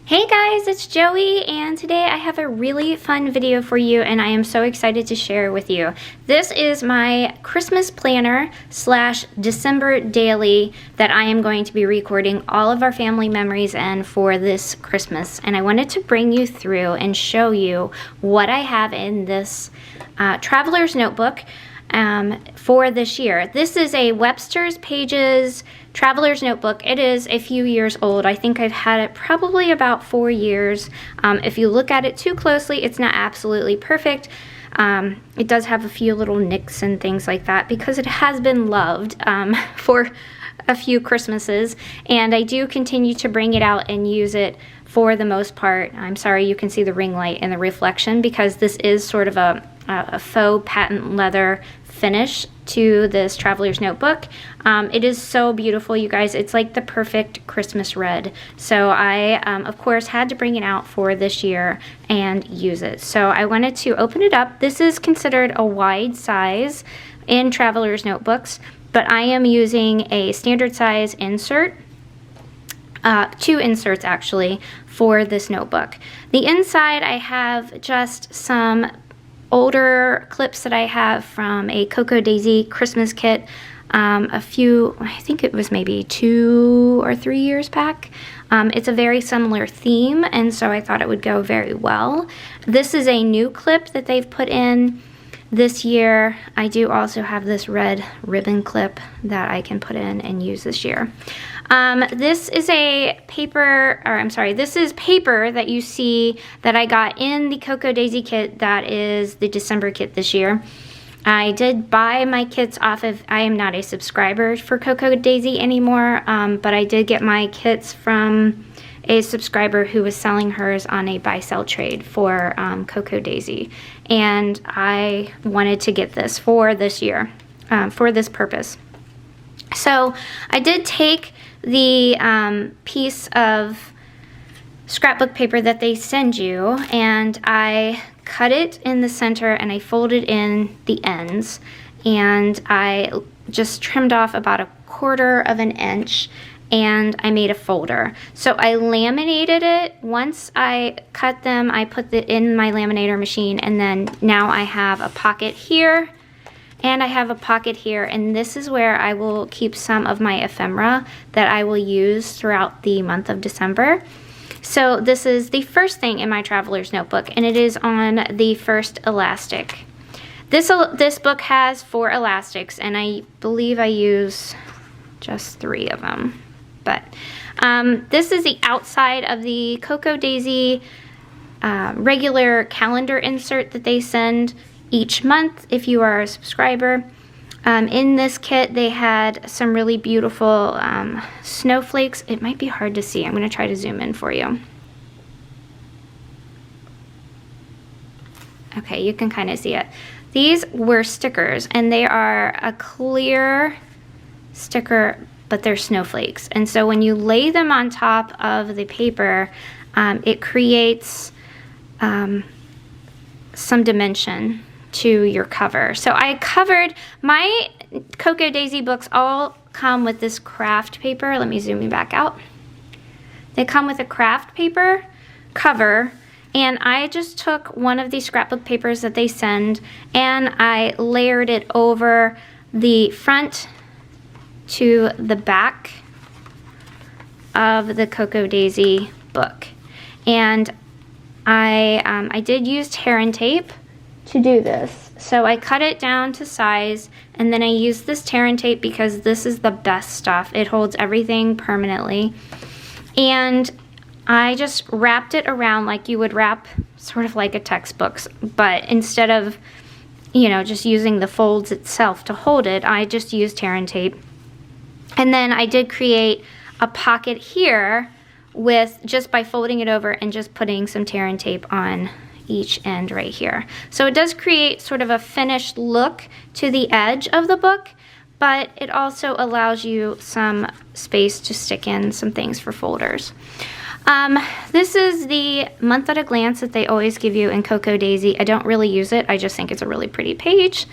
Hey guys, it's Joey, and today I have a really fun video for you and I am so excited to share with you. This is my Christmas planner slash December daily that I am going to be recording all of our family memories in for this Christmas. And I wanted to bring you through and show you what I have in this traveler's notebook for this year. This is a Webster's Pages Traveler's Notebook. It is a few years old. I think I've had it probably about 4 years. If you look at it too closely, it's not absolutely perfect. It does have a few little nicks and things like that because it has been loved for a few Christmases, and I do continue to bring it out and use it for the most part. I'm sorry you can see the ring light and the reflection because this is sort of a faux patent leather finish to this traveler's notebook. It is so beautiful, you guys. It's like the perfect Christmas red. So I, of course, had to bring it out for this year and use it. So I wanted to open it up. This is considered a wide size in traveler's notebooks, but I am using a standard size insert, 2 inserts actually, for this notebook. The inside, I have just some older clips that I have from a Cocoa Daisy Christmas kit a few, I think it was maybe 2 or 3 years back. It's a very similar theme, and so I thought it would go very well. This is a new clip that they've put in this year. I do also have this red ribbon clip that I can put in and use this year. This is this is paper that you see that I got in the Cocoa Daisy kit. That is the December kit this year. I did buy my kits off of, I am not a subscriber for Cocoa Daisy anymore, but I did get my kits from a subscriber who was selling hers on a buy-sell trade for Cocoa Daisy. And I wanted to get this for this year, for this purpose. So I did take the piece of scrapbook paper that they send you, and I cut it in the center and I folded in the ends, and I just trimmed off about 1/4 of an inch, and I made a folder. So I laminated it. Once I cut them, I put it in my laminator machine, and then now I have a pocket here and I have a pocket here, and this is where I will keep some of my ephemera that I will use throughout the month of December. So this is the first thing in my traveler's notebook, and it is on the first elastic. This book has 4 elastics, and I believe I use just 3 of them. But this is the outside of the Cocoa Daisy regular calendar insert that they send each month if you are a subscriber. In this kit, they had some really beautiful snowflakes. It might be hard to see. I'm going to try to zoom in for you. Okay, you can kind of see it. These were stickers, and they are a clear sticker, but they're snowflakes. And so when you lay them on top of the paper, it creates some dimension to your cover. So I covered, my Cocoa Daisy books all come with this craft paper. Let me zoom you back out. They come with a craft paper cover, and I just took one of these scrapbook papers that they send and I layered it over the front to the back of the Cocoa Daisy book. And I did use tear and tape to do this. So I cut it down to size, and then I used this tear and tape because this is the best stuff. It holds everything permanently. And I just wrapped it around like you would wrap sort of like a textbook, but instead of, you know, just using the folds itself to hold it, I just used tear and tape. And then I did create a pocket here with just by folding it over and just putting some tear and tape on each end right here. So it does create sort of a finished look to the edge of the book, but it also allows you some space to stick in some things for folders. This is the month at a glance that they always give you in Cocoa Daisy. I don't really use it. I just think it's a really pretty page.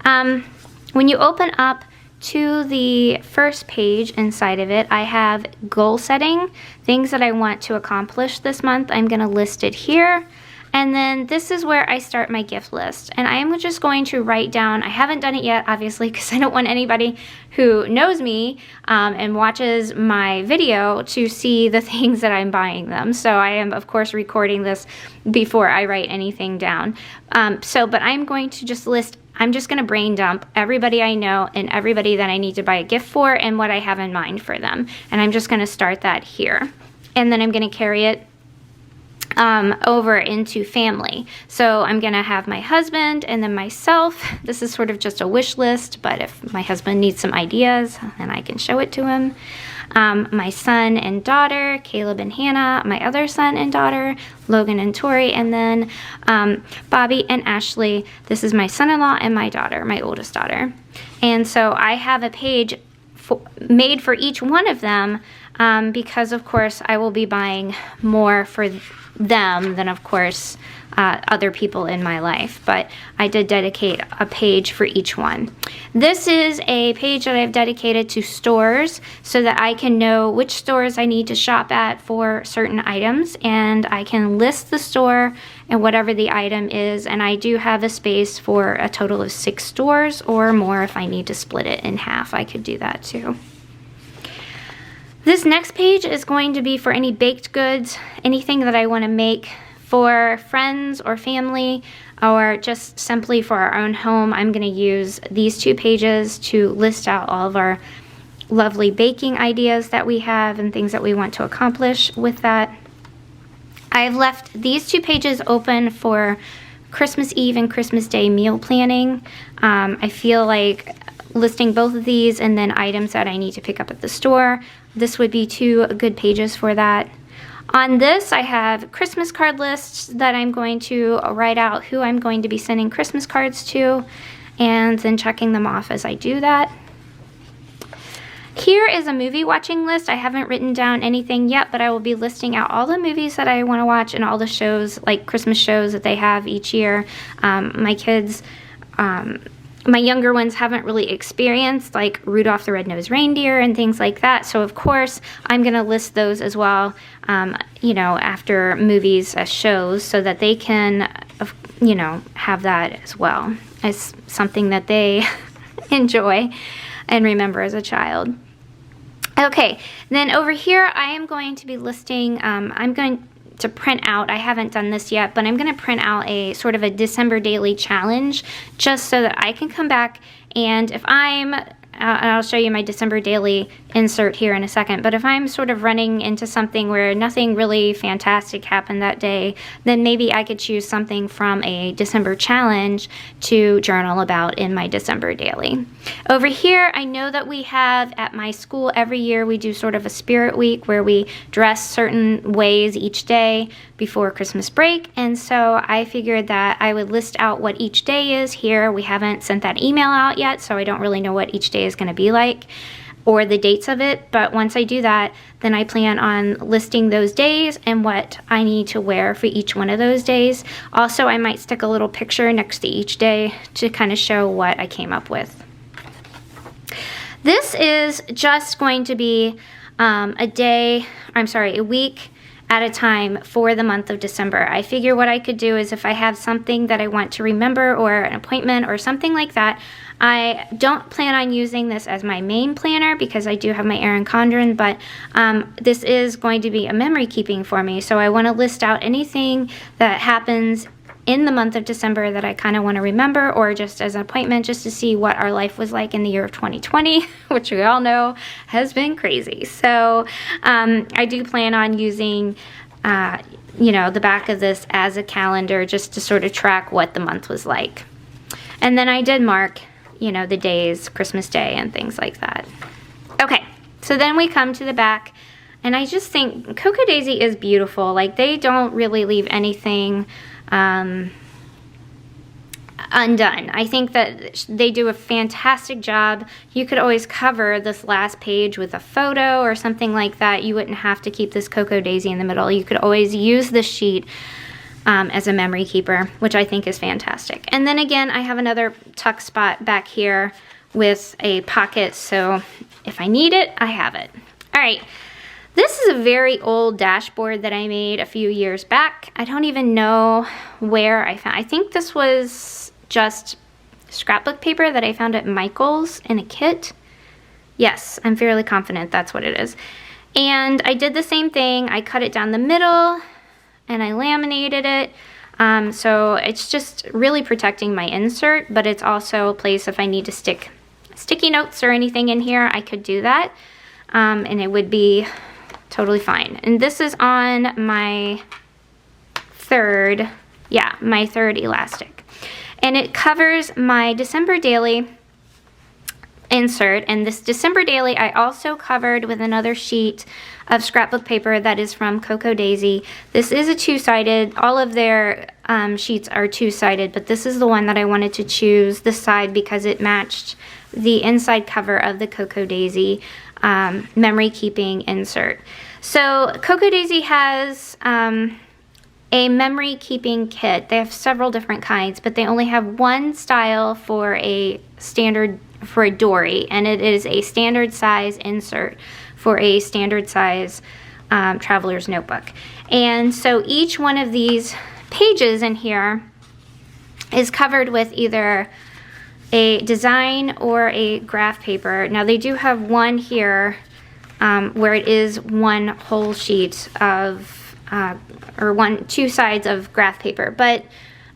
When you open up to the first page inside of it, I have goal setting, things that I want to accomplish this month. I'm going to list it here. And then this is where I start my gift list. And I am just going to write down, I haven't done it yet, obviously, because I don't want anybody who knows me and watches my video to see the things that I'm buying them. So I am, of course, recording this before I write anything down. But I'm going to just list, I'm just going to brain dump everybody I know and everybody that I need to buy a gift for and what I have in mind for them. And I'm just going to start that here. And then I'm going to carry it over into family. So I'm gonna have my husband and then myself. This is sort of just a wish list, but if my husband needs some ideas, then I can show it to him. My son and daughter, Caleb and Hannah, my other son and daughter, Logan and Tori, and then Bobby and Ashley. This is my son-in-law and my daughter, my oldest daughter. And so I have a page made for each one of them because, of course, I will be buying more for them than, of course, other people in my life. But I did dedicate a page for each one. This is a page that I've dedicated to stores so that I can know which stores I need to shop at for certain items, and I can list the store and whatever the item is, and I do have a space for a total of 6 stores or more. If I need to split it in half, I could do that too. This next page is going to be for any baked goods, anything that I want to make for friends or family, or just simply for our own home. I'm going to use these 2 pages to list out all of our lovely baking ideas that we have and things that we want to accomplish with that. I've left these 2 pages open for Christmas Eve and Christmas Day meal planning. I feel like listing both of these and then items that I need to pick up at the store. This would be 2 good pages for that. On this, I have Christmas card lists that I'm going to write out who I'm going to be sending Christmas cards to, and then checking them off as I do that. Here is a movie watching list. I haven't written down anything yet, but I will be listing out all the movies that I want to watch and all the shows, like Christmas shows that they have each year. My kids, my younger ones haven't really experienced like Rudolph the Red-Nosed Reindeer and things like that. So of course, I'm going to list those as well, you know, after movies as shows so that they can, you know, have that as well as something that they enjoy and remember as a child. Okay, then over here, I am going to be listing, I'm going to print out, I haven't done this yet, but I'm going to print out a sort of a December daily challenge just so that I can come back and if I'm, and I'll show you my December daily insert here in a second, but if I'm sort of running into something where nothing really fantastic happened that day, then maybe I could choose something from a December challenge to journal about in my December daily. Over here, I know that we have at my school every year we do sort of a spirit week where we dress certain ways each day before Christmas break, and so I figured that I would list out what each day is here. We haven't sent that email out yet, so I don't really know what each day is going to be like or the dates of it, but once I do that, then I plan on listing those days and what I need to wear for each one of those days. Also, I might stick a little picture next to each day to kind of show what I came up with. This is just going to be a week at a time for the month of December. I figure what I could do is if I have something that I want to remember or an appointment or something like that, I don't plan on using this as my main planner because I do have my Erin Condren, but this is going to be a memory keeping for me. So I want to list out anything that happens in the month of December that I kind of want to remember, or just as an appointment just to see what our life was like in the year of 2020, which we all know has been crazy. So I do plan on using you know, the back of this as a calendar just to sort of track what the month was like. And then I did mark, you know, the days, Christmas Day and things like that. Okay, so then we come to the back, and I just think Cocoa Daisy is beautiful. Like, they don't really leave anything undone. I think that they do a fantastic job. You could always cover this last page with a photo or something like that. You wouldn't have to keep this Cocoa Daisy in the middle. You could always use this sheet as a memory keeper, which I think is fantastic. And then again, I have another tuck spot back here with a pocket, so if I need it, I have it. All right, this is a very old dashboard that I made a few years back. I don't even know where I found. I think this was just scrapbook paper that I found at Michael's in a kit. Yes, I'm fairly confident that's what it is. And I did the same thing. I cut it down the middle and I laminated it. So it's just really protecting my insert, but it's also a place if I need to stick sticky notes or anything in here, I could do that. And it would be totally fine. And this is on my third elastic. And it covers my December daily insert, and this December daily I also covered with another sheet of scrapbook paper that is from Cocoa Daisy. This is a two-sided. All of their sheets are two-sided, but this is the one that I wanted to choose this side because it matched the inside cover of the Cocoa Daisy memory keeping insert. So Cocoa Daisy has a memory keeping kit. They have several different kinds, but they only have one style for a dory, and it is a standard size insert for a standard size traveler's notebook. And so each one of these pages in here is covered with either a design or a graph paper. Now they do have one here where it is one whole sheet of two sides of graph paper, but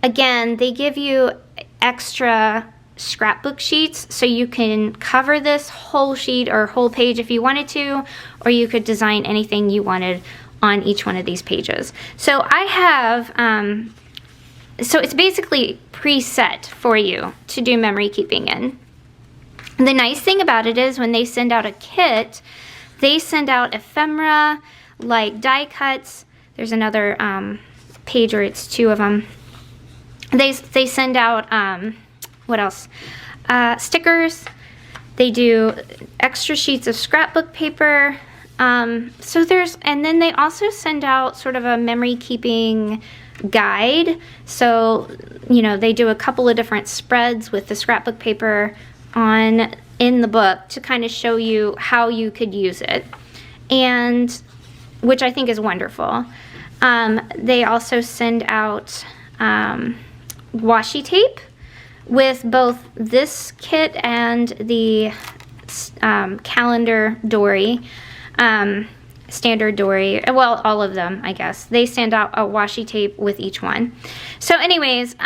again they give you extra scrapbook sheets, so you can cover this whole sheet or whole page if you wanted to, or you could design anything you wanted on each one of these pages. So I have, so it's basically preset for you to do memory keeping in. The nice thing about it is when they send out a kit, they send out ephemera, like die cuts. There's another page, or it's two of them. They send out, what else? Stickers. They do extra sheets of scrapbook paper. And then they also send out sort of a memory keeping guide. So, you know, they do a couple of different spreads with the scrapbook paper in the book to kind of show you how you could use it, and which I think is wonderful. They also send out washi tape with both this kit and the calendar dory, standard dory, well, all of them, I guess. They send out a washi tape with each one. So anyways,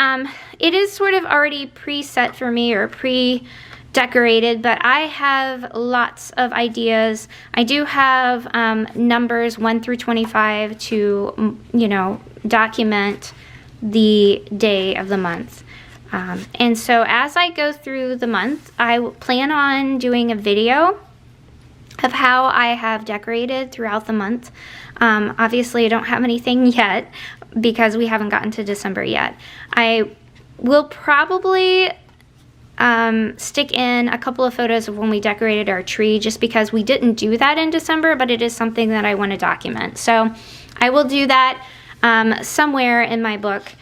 it is sort of already preset for me, or pre-decorated, but I have lots of ideas. I do have numbers 1 through 25 to, you know, document the day of the month. And so as I go through the month, I plan on doing a video of how I have decorated throughout the month. Obviously I don't have anything yet because we haven't gotten to December yet. I will probably stick in a couple of photos of when we decorated our tree, just because we didn't do that in December, but it is something that I want to document. So I will do that somewhere in my book,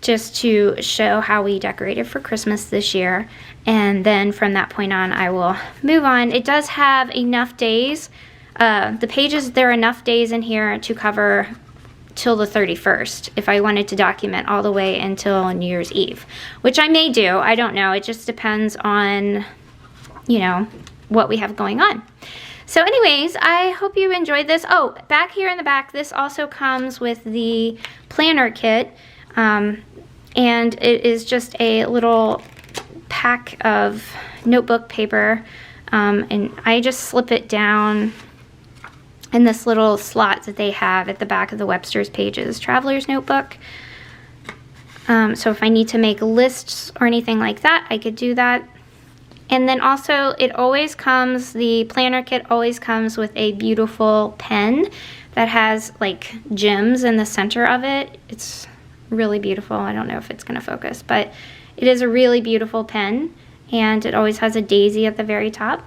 just to show how we decorated for Christmas this year. And then from that point on, I will move on. It does have enough days. The pages, there are enough days in here to cover till the 31st if I wanted to document all the way until New Year's Eve, which I may do. I don't know. It just depends on, you know, what we have going on. So anyways, I hope you enjoyed this. Oh, back here in the back, this also comes with the planner kit. And it is just a little pack of notebook paper, and I just slip it down in this little slot that they have at the back of the Webster's Pages Traveler's Notebook. So if I need to make lists or anything like that, I could do that. And then also it always comes, the planner kit always comes with a beautiful pen that has like gems in the center of it. It's really beautiful. I don't know if it's going to focus, but it is a really beautiful pen, and it always has a daisy at the very top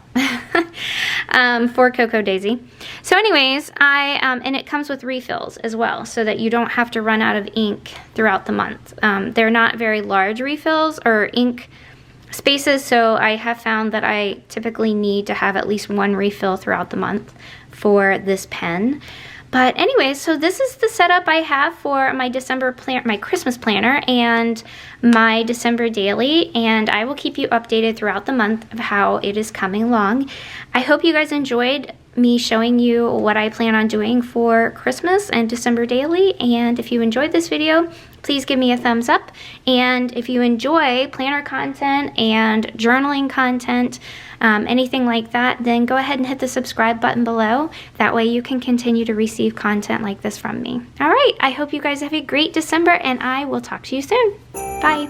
for Cocoa Daisy. So anyways, and it comes with refills as well, so that you don't have to run out of ink throughout the month. They're not very large refills or ink spaces, so I have found that I typically need to have at least one refill throughout the month for this pen. But anyway, so this is the setup I have for my my Christmas planner and my December daily, and I will keep you updated throughout the month of how it is coming along. I hope you guys enjoyed me showing you what I plan on doing for Christmas and December daily, and if you enjoyed this video, please give me a thumbs up. And if you enjoy planner content and journaling content, anything like that, then go ahead and hit the subscribe button below. That way you can continue to receive content like this from me. All right, I hope you guys have a great December, and I will talk to you soon. Bye.